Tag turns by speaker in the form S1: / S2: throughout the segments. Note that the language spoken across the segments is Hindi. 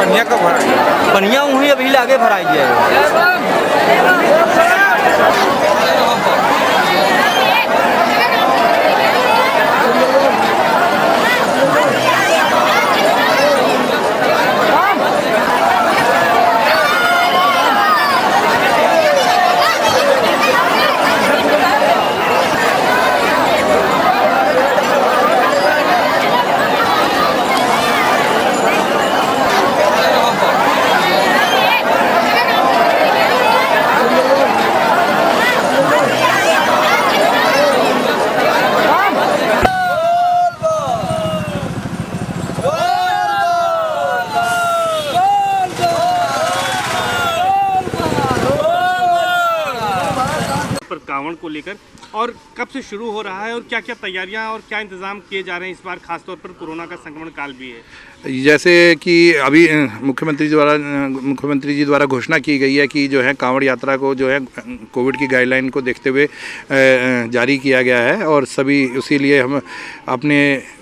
S1: पनिया कब भराई?
S2: पनिया हुई अभी आगे भराई है।
S3: पर कांवड़ को लेकर और कब से शुरू हो रहा है और क्या क्या तैयारियां और क्या इंतजाम किए जा रहे हैं इस बार, खासतौर पर कोरोना का संक्रमण काल भी है?
S4: जैसे कि अभी मुख्यमंत्री जी द्वारा घोषणा की गई है कि जो है कांवड़ यात्रा को जो है कोविड की गाइडलाइन को देखते हुए जारी किया गया है और सभी उसी लिए हम अपने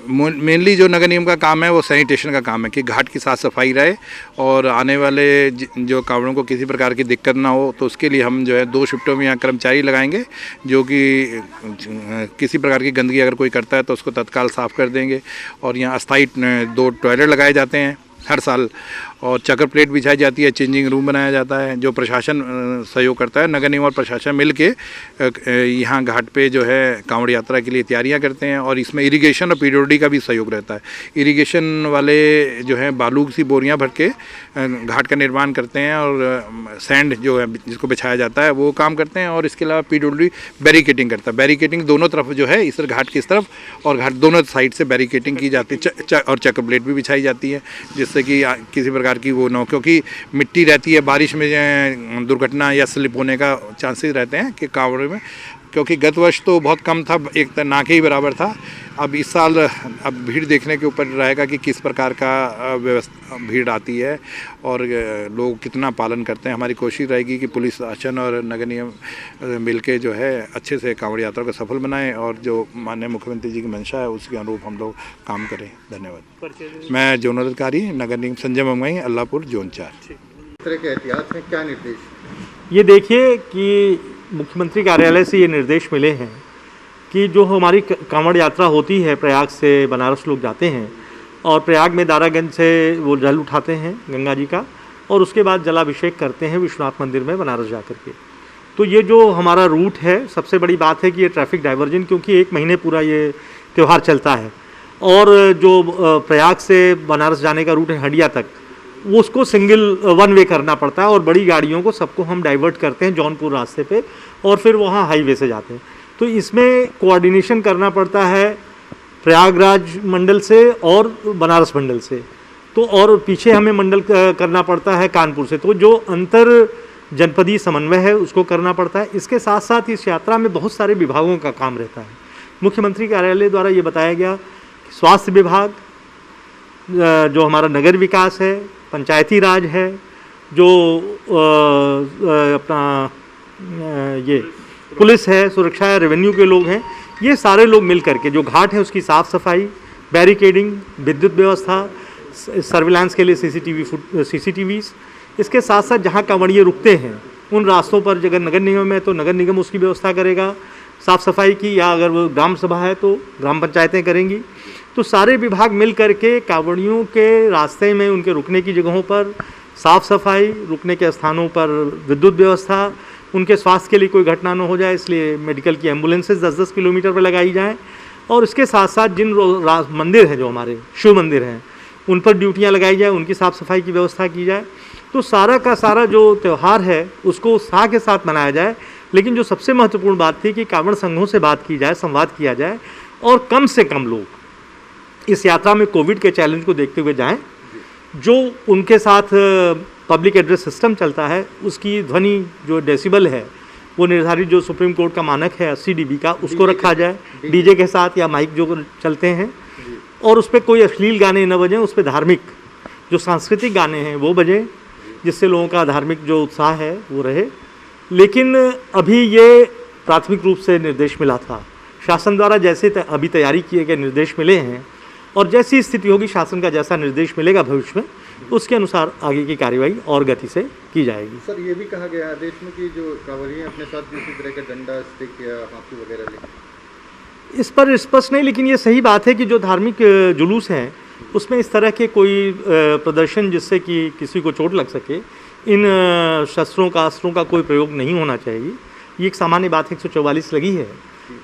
S4: मेनली जो नगर निगम का काम है वो सैनिटेशन का काम है कि घाट की साफ़ सफाई रहे और आने वाले जो कांवड़ों को किसी प्रकार की दिक्कत ना हो, तो उसके लिए हम जो है 2 शिफ्टों में यहाँ कर्मचारी लगाएंगे जो कि किसी प्रकार की गंदगी अगर कोई करता है तो उसको तत्काल साफ़ कर देंगे। और यहाँ अस्थायी 2 टॉयलेट लगाए जाते हैं हर साल और चक्कर प्लेट बिछाई जाती है, चेंजिंग रूम बनाया जाता है जो प्रशासन सहयोग करता है। नगर निगम और प्रशासन मिल के यहाँ घाट पे जो है कांवड़ यात्रा के लिए तैयारियां करते हैं और इसमें इरिगेशन और पीडब्ल्यूडी का भी सहयोग रहता है। इरिगेशन वाले जो है बालू सी बोरियां भर के घाट का निर्माण करते हैं और सैंड जो है जिसको बिछाया जाता है वो काम करते हैं और इसके अलावा पीडब्ल्यूडी बैरिकेटिंग करता है। बैरिकेटिंग दोनों तरफ जो है इस घाट की इस तरफ और घाट दोनों साइड से बैरिकेटिंग की जाती है और चक्कर प्लेट भी बिछाई जाती है जिससे कि किसी प्रकार की वो ना हो, क्योंकि मिट्टी रहती है, बारिश में दुर्घटना या स्लिप होने का चांसेस रहते हैं कि कांवड़ में, क्योंकि गत वर्ष तो बहुत कम था, एक ना के ही बराबर था। अब इस साल अब भीड़ देखने के ऊपर रहेगा कि किस प्रकार का व्यवस्था भीड़ आती है और लोग कितना पालन करते हैं। हमारी कोशिश रहेगी कि पुलिस शासन और नगर निगम मिलके जो है अच्छे से कांवड़ यात्रा को सफल बनाएं और जो माननीय मुख्यमंत्री जी की मंशा है उसके अनुरूप हम लोग काम करें। धन्यवाद। मैं जोनल अधिकारी नगर निगम संजय मंगवाई, अल्लाहपुर, जोन 4।
S5: तरह के एहतियात में क्या निर्देश?
S3: ये देखिए कि मुख्यमंत्री कार्यालय से ये निर्देश मिले हैं कि जो हमारी कांवड़ यात्रा होती है, प्रयाग से बनारस लोग जाते हैं और प्रयाग में दारागंज से वो जल उठाते हैं गंगा जी का और उसके बाद जलाभिषेक करते हैं विश्वनाथ मंदिर में बनारस जा कर के। तो ये जो हमारा रूट है, सबसे बड़ी बात है कि ये ट्रैफिक डाइवर्जन, क्योंकि 1 महीने पूरा ये त्यौहार चलता है और जो प्रयाग से बनारस जाने का रूट है हंडिया तक, वो उसको सिंगल 1 वे करना पड़ता है और बड़ी गाड़ियों को सबको हम डाइवर्ट करते हैं जौनपुर रास्ते पे और फिर वहाँ हाईवे से जाते हैं। तो इसमें कोऑर्डिनेशन करना पड़ता है प्रयागराज मंडल से और बनारस मंडल से, तो और पीछे हमें मंडल करना पड़ता है कानपुर से। तो जो अंतर जनपदीय समन्वय है उसको करना पड़ता है। इसके साथ साथ इस यात्रा में बहुत सारे विभागों का काम रहता है। मुख्यमंत्री कार्यालय द्वारा ये बताया गया, स्वास्थ्य विभाग, जो हमारा नगर विकास है, पंचायती राज है, जो अपना ये पुलिस है, सुरक्षा है, रेवेन्यू के लोग हैं, ये सारे लोग मिल करके जो घाट है उसकी साफ़ सफाई, बैरिकेडिंग, विद्युत व्यवस्था, सर्विलांस के लिए सीसीटीवीज़, इसके साथ साथ जहाँ कांवड़िए रुकते हैं उन रास्तों पर अगर नगर निगम है तो नगर निगम उसकी व्यवस्था करेगा साफ़ सफाई की, या अगर वो ग्राम सभा है तो ग्राम पंचायतें करेंगी। तो सारे विभाग मिल करके कांवड़ियों के रास्ते में उनके रुकने की जगहों पर साफ़ सफाई, रुकने के स्थानों पर विद्युत व्यवस्था, उनके स्वास्थ्य के लिए कोई घटना न हो जाए इसलिए मेडिकल की एम्बुलेंसेज 10-10 किलोमीटर पर लगाई जाएँ। और इसके साथ साथ जिन मंदिर हैं, जो हमारे शिव मंदिर हैं, उन पर ड्यूटियाँ लगाई जाए, उनकी साफ़ सफाई की व्यवस्था की जाए। तो सारा का सारा जो त्यौहार है उसको उत्साह के साथ मनाया जाए। लेकिन जो सबसे महत्वपूर्ण बात थी कि कांवड़ संघों से बात की जाए, संवाद किया जाए और कम से कम लोग इस यात्रा में कोविड के चैलेंज को देखते हुए जाएं। जो उनके साथ पब्लिक एड्रेस सिस्टम चलता है उसकी ध्वनि जो डेसिबल है वो निर्धारित जो सुप्रीम कोर्ट का मानक है 80 dB का, उसको रखा जाए डीजे के साथ या माइक जो चलते हैं, और उस पर कोई अश्लील गाने न बजें, उस पर धार्मिक जो सांस्कृतिक गाने हैं वो बजें, जिससे लोगों का धार्मिक जो उत्साह है वो रहे। लेकिन अभी ये प्राथमिक रूप से निर्देश मिला था शासन द्वारा, जैसे अभी तैयारी किए गए निर्देश मिले हैं और जैसी स्थिति होगी शासन का जैसा निर्देश मिलेगा भविष्य में उसके अनुसार आगे की कार्रवाई और गति से की जाएगी।
S5: सर ये भी कहा गया आदेश में कि जो कांवड़िए अपने साथ किसी तरह का डंडा, स्टिक या हाथी वगैरह ले,
S3: इस पर स्पष्ट नहीं, लेकिन ये सही बात है कि जो धार्मिक जुलूस हैं उसमें इस तरह के कोई प्रदर्शन जिससे कि किसी को चोट लग सके, इन शस्त्रों का, अस्त्रों का कोई प्रयोग नहीं होना चाहिए। ये एक सामान्य बात 144 लगी है,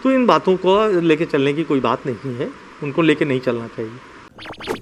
S3: तो इन बातों को लेके चलने की कोई बात नहीं है, उनको लेके नहीं चलना चाहिए।